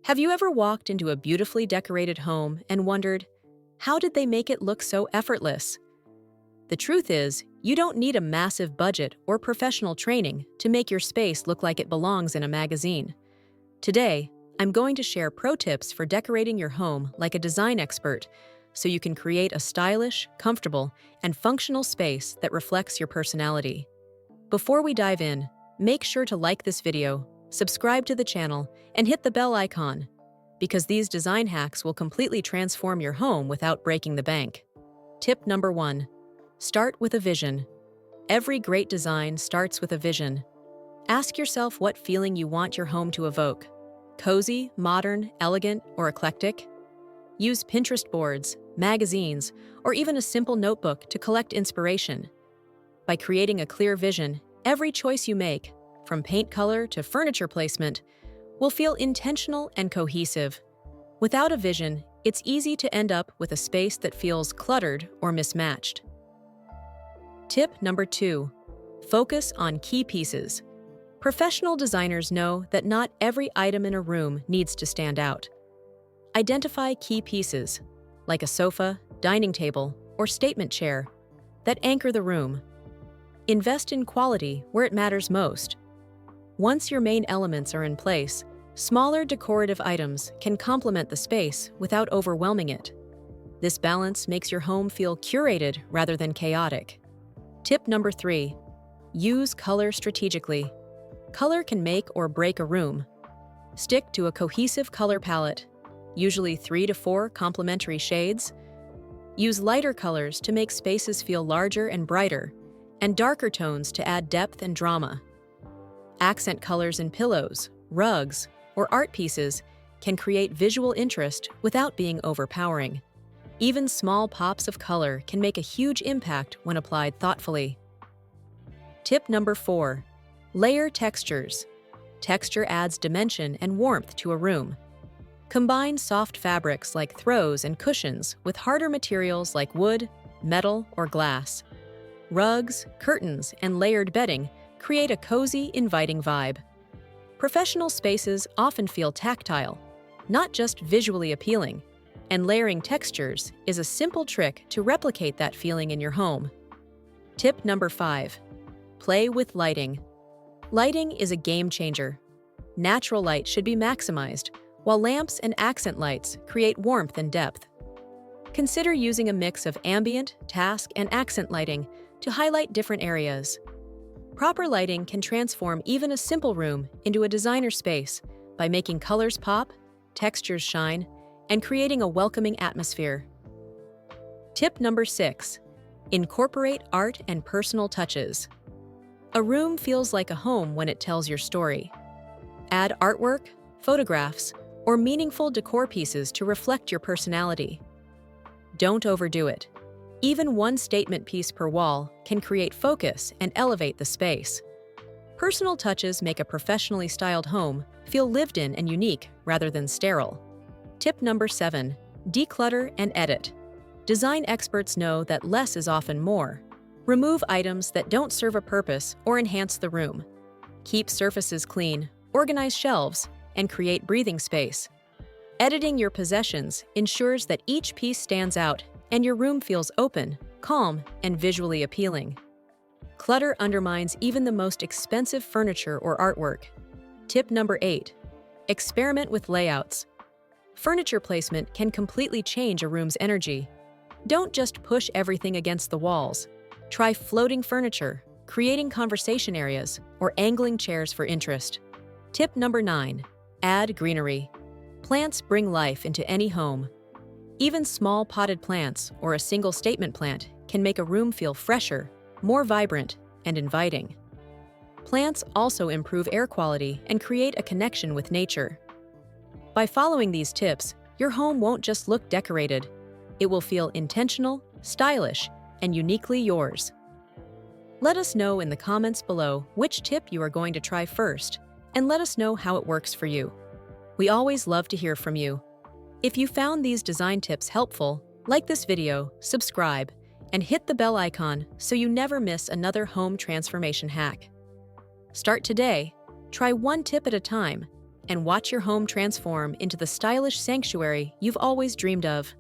Have you ever walked into a beautifully decorated home and wondered, how did they make it look so effortless? The truth is, you don't need a massive budget or professional training to make your space look like it belongs in a magazine. Today, I'm going to share pro tips for decorating your home like a design expert so you can create a stylish, comfortable, and functional space that reflects your personality. Before we dive in, make sure to like this video, subscribe to the channel, and hit the bell icon, because these design hacks will completely transform your home without breaking the bank. Tip number 1. Start with a vision. Every great design starts with a vision. Ask yourself what feeling you want your home to evoke. Cozy, modern, elegant, or eclectic? Use Pinterest boards, magazines, or even a simple notebook to collect inspiration. By creating a clear vision, every choice you make, from paint color to furniture placement, will feel intentional and cohesive. Without a vision, it's easy to end up with a space that feels cluttered or mismatched. Tip number 2. Focus on key pieces. Professional designers know that not every item in a room needs to stand out. Identify key pieces, like a sofa, dining table, or statement chair, that anchor the room. Invest in quality where it matters most. Once your main elements are in place, smaller decorative items can complement the space without overwhelming it. This balance makes your home feel curated rather than chaotic. Tip number 3. Use color strategically. Color can make or break a room. Stick to a cohesive color palette, usually 3 to 4 complementary shades. Use lighter colors to make spaces feel larger and brighter, and darker tones to add depth and drama. Accent colors in pillows, rugs, or art pieces can create visual interest without being overpowering. Even small pops of color can make a huge impact when applied thoughtfully. Tip number 4. Layer textures. Texture adds dimension and warmth to a room. Combine soft fabrics like throws and cushions with harder materials like wood, metal, or glass. Rugs, curtains, and layered bedding create a cozy, inviting vibe. Professional spaces often feel tactile, not just visually appealing, and layering textures is a simple trick to replicate that feeling in your home. Tip number 5. Play with lighting. Lighting is a game changer. Natural light should be maximized, while lamps and accent lights create warmth and depth. Consider using a mix of ambient, task, and accent lighting to highlight different areas. Proper lighting can transform even a simple room into a designer space by making colors pop, textures shine, and creating a welcoming atmosphere. Tip number 6. Incorporate art and personal touches. A room feels like a home when it tells your story. Add artwork, photographs, or meaningful decor pieces to reflect your personality. Don't overdo it. Even one statement piece per wall can create focus and elevate the space. Personal touches make a professionally styled home feel lived in and unique rather than sterile. Tip number 7. Declutter and edit. Design experts know that less is often more. Remove items that don't serve a purpose or enhance the room. Keep surfaces clean, organize shelves, and create breathing space. Editing your possessions ensures that each piece stands out and your room feels open, calm, and visually appealing. Clutter undermines even the most expensive furniture or artwork. Tip number 8. Experiment with layouts. Furniture placement can completely change a room's energy. Don't just push everything against the walls. Try floating furniture, creating conversation areas, or angling chairs for interest. Tip number 9. Add greenery. Plants bring life into any home. Even small potted plants or a single statement plant can make a room feel fresher, more vibrant, and inviting. Plants also improve air quality and create a connection with nature. By following these tips, your home won't just look decorated. It will feel intentional, stylish, and uniquely yours. Let us know in the comments below which tip you are going to try first, and let us know how it works for you. We always love to hear from you. If you found these design tips helpful, like this video, subscribe, and hit the bell icon so you never miss another home transformation hack. Start today, try one tip at a time, and watch your home transform into the stylish sanctuary you've always dreamed of.